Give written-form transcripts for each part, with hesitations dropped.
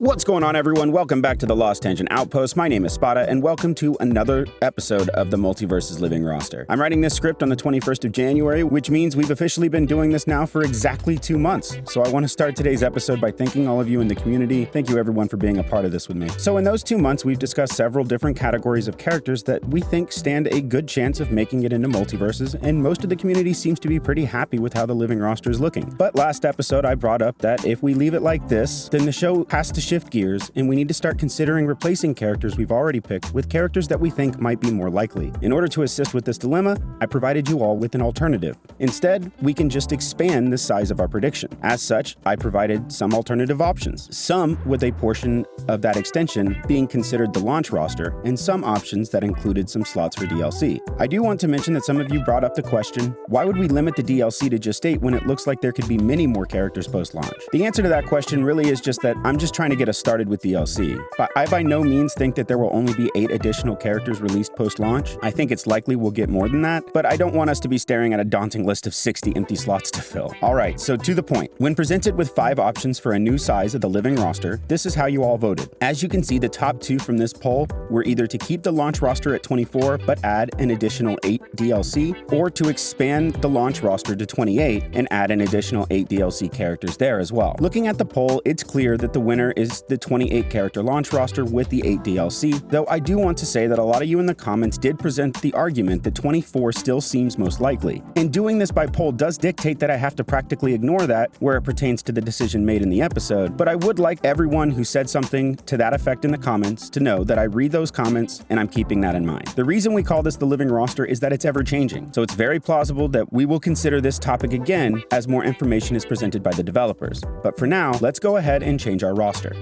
What's going on, everyone? Welcome back to the Lost Tangent Outpost. My name is Spada, and welcome to another episode of the MULTIVERSUS Living Roster. I'm writing this script on the 21st of January, which means we've officially been doing this now for exactly 2 months. So I want to start today's episode by thanking all of you in the community. Thank you, everyone, for being a part of this with me. So in those 2 months, we've discussed several different categories of characters that we think stand a good chance of making it into multiverses, and most of the community seems to be pretty happy with how the living roster is looking. But last episode, I brought up that if we leave it like this, then the show has to shift gears, and we need to start considering replacing characters we've already picked with characters that we think might be more likely. In order to assist with this dilemma, I provided you all with an alternative. Instead, we can just expand the size of our prediction. As such, I provided some alternative options, some with a portion of that extension being considered the launch roster, and some options that included some slots for DLC. I do want to mention that some of you brought up the question, why would we limit the DLC to just 8 when it looks like there could be many more characters post-launch? The answer to that question really is just that I'm just trying to get us started with DLC. But I by no means think that there will only be 8 additional characters released post-launch. I think it's likely we'll get more than that, but I don't want us to be staring at a daunting list of 60 empty slots to fill. Alright, so to the point. When presented with 5 options for a new size of the living roster, this is how you all voted. As you can see, the top 2 from this poll were either to keep the launch roster at 24 but add an additional 8 DLC, or to expand the launch roster to 28 and add an additional 8 DLC characters there as well. Looking at the poll, it's clear that the winner is the 28 character launch roster with the 8 DLC, though I do want to say that a lot of you in the comments did present the argument that 24 still seems most likely. And doing this by poll does dictate that I have to practically ignore that where it pertains to the decision made in the episode, but I would like everyone who said something to that effect in the comments to know that I read those comments and I'm keeping that in mind. The reason we call this the living roster is that it's ever changing, so it's very plausible that we will consider this topic again as more information is presented by the developers. But for now, let's go ahead and change our roster.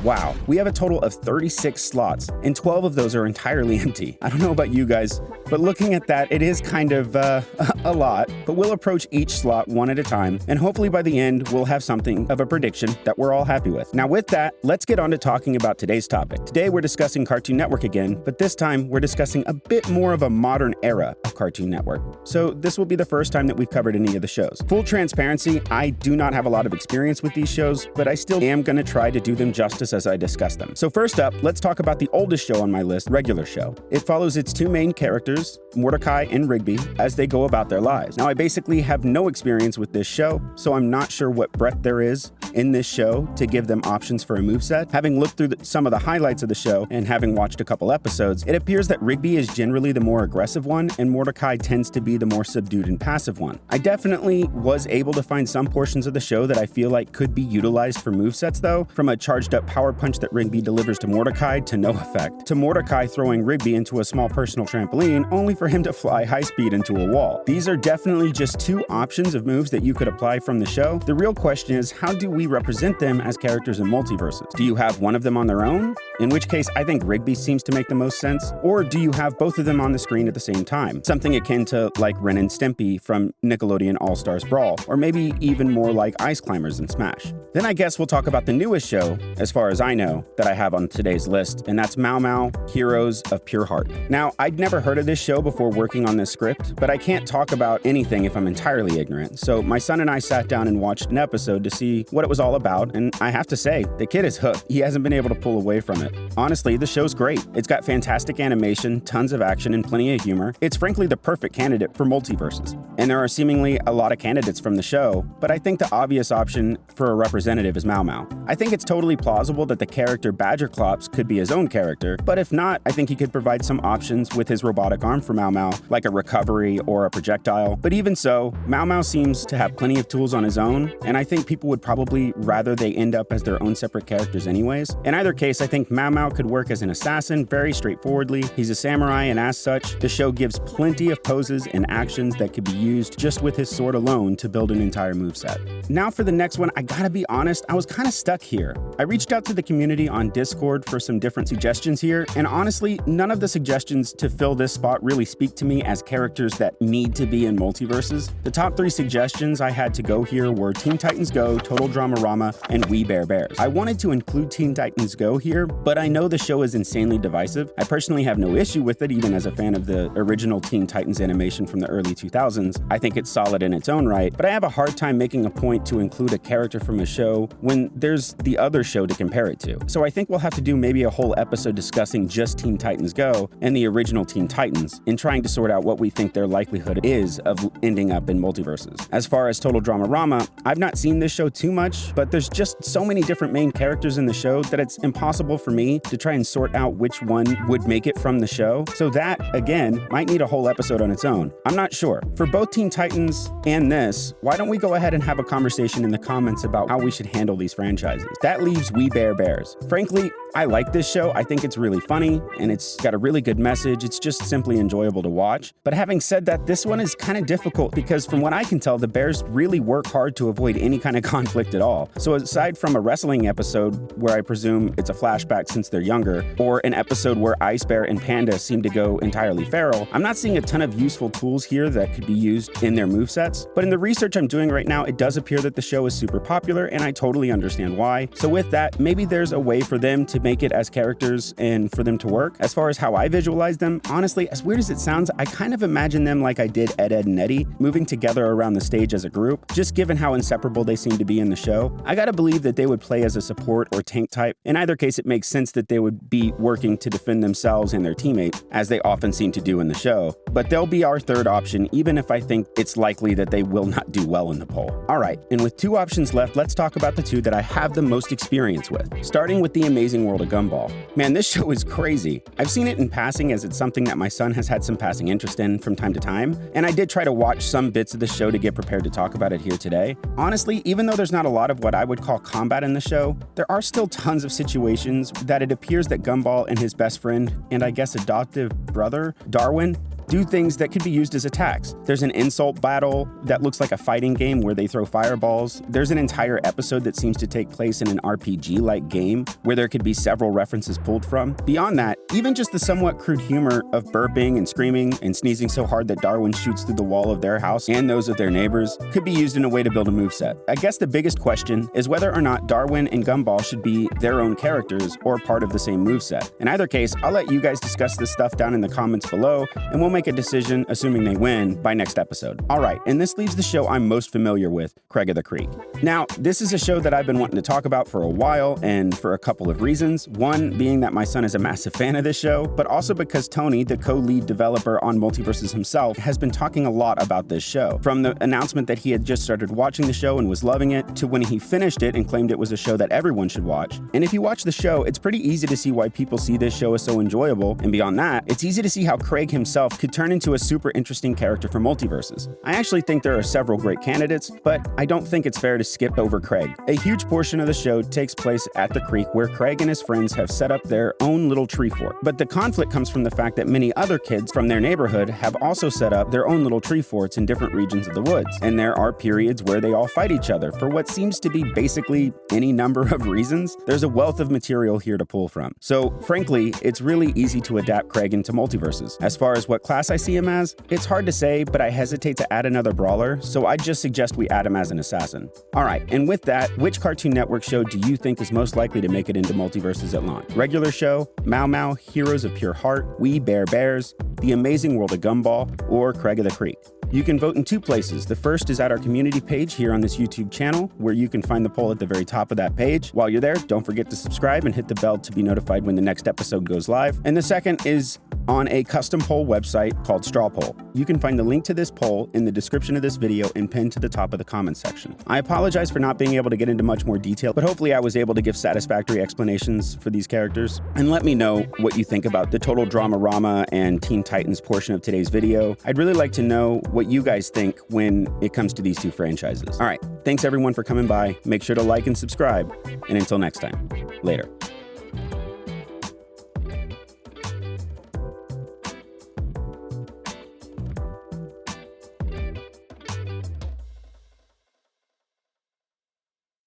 Wow, we have a total of 36 slots, and 12 of those are entirely empty. I don't know about you guys, but looking at that, it is kind of a lot, but we'll approach each slot one at a time, and hopefully by the end, we'll have something of a prediction that we're all happy with. Now with that, let's get on to talking about today's topic. Today we're discussing Cartoon Network again, but this time we're discussing a bit more of a modern era of Cartoon Network. So this will be the first time that we've covered any of the shows. Full transparency, I do not have a lot of experience with these shows, but I still am going to try to do them justice as I discuss them. So first up, let's talk about the oldest show on my list, Regular Show. It follows its 2 main characters, Mordecai and Rigby, as they go about their lives. Now, I basically have no experience with this show, so I'm not sure what breadth there is in this show to give them options for a moveset. Having looked through some of the highlights of the show and having watched a couple episodes, it appears that Rigby is generally the more aggressive one, and Mordecai tends to be the more subdued and passive one. I definitely was able to find some portions of the show that I feel like could be utilized for movesets though, from a charged up power punch that Rigby delivers to Mordecai to no effect, to Mordecai throwing Rigby into a small personal trampoline only for him to fly high speed into a wall. These are definitely just 2 options of moves that you could apply from the show. The real question is, how do we represent them as characters in multiverses? Do you have one of them on their own? In which case, I think Rigby seems to make the most sense. Or do you have both of them on the screen at the same time? Something akin to like Ren and Stimpy from Nickelodeon All-Stars Brawl, or maybe even more like Ice Climbers in Smash. Then I guess we'll talk about the newest show, as far as I know, that I have on today's list, and that's Mao Mao, Heroes of Pure Heart. Now, I'd never heard of this show before working on this script, but I can't talk about anything if I'm entirely ignorant. So my son and I sat down and watched an episode to see what it was all about, and I have to say, the kid is hooked. He hasn't been able to pull away from it. Honestly, the show's great. It's got fantastic animation, tons of action, and plenty of humor. It's frankly the perfect candidate for multiverses. And there are seemingly a lot of candidates from the show, but I think the obvious option for a representative is Mao Mao. I think it's totally plausible that the character Badger Clops could be his own character, but if not, I think he could provide some options with his robotic arm for Mao Mao, like a recovery or a projectile. But even so, Mao Mao seems to have plenty of tools on his own, and I think people would probably rather they end up as their own separate characters anyways. In either case, I think Mao Mao could work as an assassin very straightforwardly. He's a samurai, and as such, the show gives plenty of poses and actions that could be used just with his sword alone to build an entire moveset. Now for the next one, I gotta be honest, I was kind of stuck here. I reached out to the community on Discord for some different suggestions here, and honestly, none of the suggestions to fill this spot really speak to me as characters that need to be in multiverses. The top 3 suggestions I had to go here were Teen Titans Go, Total Dramarama, and We Bare Bears. I wanted to include Teen Titans Go here, but I know the show is insanely divisive. I personally have no issue with it, even as a fan of the original Teen Titans animation from the early 2000s. I think it's solid in its own right, but I have a hard time making a point to include a character from a show when there's the other show to compare it to. So I think we'll have to do maybe a whole episode discussing just Teen Titans Go and the original Teen Titans in trying to sort out what we think their likelihood is of ending up in multiverses. As far as Total Dramarama, I've not seen this show too much, but there's just so many different main characters in the show that it's impossible for me to try and sort out which one would make it from the show. So that, again, might need a whole episode on its own. I'm not sure. For both Teen Titans and this, why don't we go ahead and have a conversation in the comments about how we should handle these franchises? That leaves We Bare Bears. Frankly, I like this show. I think it's really funny and it's got a really good message. It's just simply enjoyable to watch. But having said that, this one is kind of difficult because from what I can tell, the Bears really work hard to avoid any kind of conflict at all. So aside from a wrestling episode where I presume it's a flashback since they're younger, or an episode where Ice Bear and Panda seem to go entirely feral, I'm not seeing a ton of useful tools here that could be used in their movesets. But in the research I'm doing right now, it does appear that the show is super popular and I totally understand why. So with that, maybe there's a way for them to make it as characters and for them to work. As far as how I visualize them, honestly, as weird as it sounds, I kind of imagine them like I did Ed, Edd and Eddy, moving together around the stage as a group, just given how inseparable they seem to be in the show. I gotta believe that they would play as a support or tank type. In either case, it makes sense that they would be working to defend themselves and their teammate, as they often seem to do in the show. But they'll be our third option, even if I think it's likely that they will not do well in the poll. All right, and with two options left, let's talk about the two that I have the most experience with, starting with The Amazing World of Gumball. Man, this show is crazy. I've seen it in passing as it's something that my son has had some passing interest in from time to time, and I did try to watch some bits of the show to get prepared to talk about it here today. Honestly, even though there's not a lot of what I would call combat in the show, there are still tons of situations that it appears that Gumball and his best friend, and I guess adoptive brother, Darwin, do things that could be used as attacks. There's an insult battle that looks like a fighting game where they throw fireballs. There's an entire episode that seems to take place in an RPG-like game where there could be several references pulled from. Beyond that, even just the somewhat crude humor of burping and screaming and sneezing so hard that Darwin shoots through the wall of their house and those of their neighbors could be used in a way to build a moveset. I guess the biggest question is whether or not Darwin and Gumball should be their own characters or part of the same moveset. In either case, I'll let you guys discuss this stuff down in the comments below, and we'll make a decision, assuming they win, by next episode. All right, and this leaves the show I'm most familiar with, Craig of the Creek. Now, this is a show that I've been wanting to talk about for a while, and for a couple of reasons. One being that my son is a massive fan of this show, but also because Tony, the co-lead developer on MULTIVERSUS himself, has been talking a lot about this show. From the announcement that he had just started watching the show and was loving it, to when he finished it and claimed it was a show that everyone should watch. And if you watch the show, it's pretty easy to see why people see this show as so enjoyable, and beyond that, it's easy to see how Craig himself could turn into a super interesting character for MULTIVERSUS. I actually think there are several great candidates, but I don't think it's fair to skip over Craig. A huge portion of the show takes place at the creek where Craig and his friends have set up their own little tree fort. But the conflict comes from the fact that many other kids from their neighborhood have also set up their own little tree forts in different regions of the woods. And there are periods where they all fight each other for what seems to be basically any number of reasons. There's a wealth of material here to pull from. So frankly, it's really easy to adapt Craig into MULTIVERSUS. As far as what class I see him as, it's hard to say, but I hesitate to add another brawler, so I just suggest we add him as an assassin. All right, and with that, which Cartoon Network show do you think is most likely to make it into MULTIVERSUS at launch? Regular Show, Mau Mau, Heroes of Pure Heart, We Bare Bears, The Amazing World of Gumball, or Craig of the Creek? You can vote in two places. The first is at our community page here on this YouTube channel, where you can find the poll at the very top of that page. While you're there, don't forget to subscribe and hit the bell to be notified when the next episode goes live. And the second is on a custom poll website called Straw Poll. You can find the link to this poll in the description of this video and pinned to the top of the comments section. I apologize for not being able to get into much more detail, but hopefully I was able to give satisfactory explanations for these characters. And let me know what you think about the Total Dramarama and Teen Titans portion of today's video. I'd really like to know what you guys think when it comes to these two franchises. All right, thanks everyone for coming by. Make sure to like and subscribe, and until next time, later.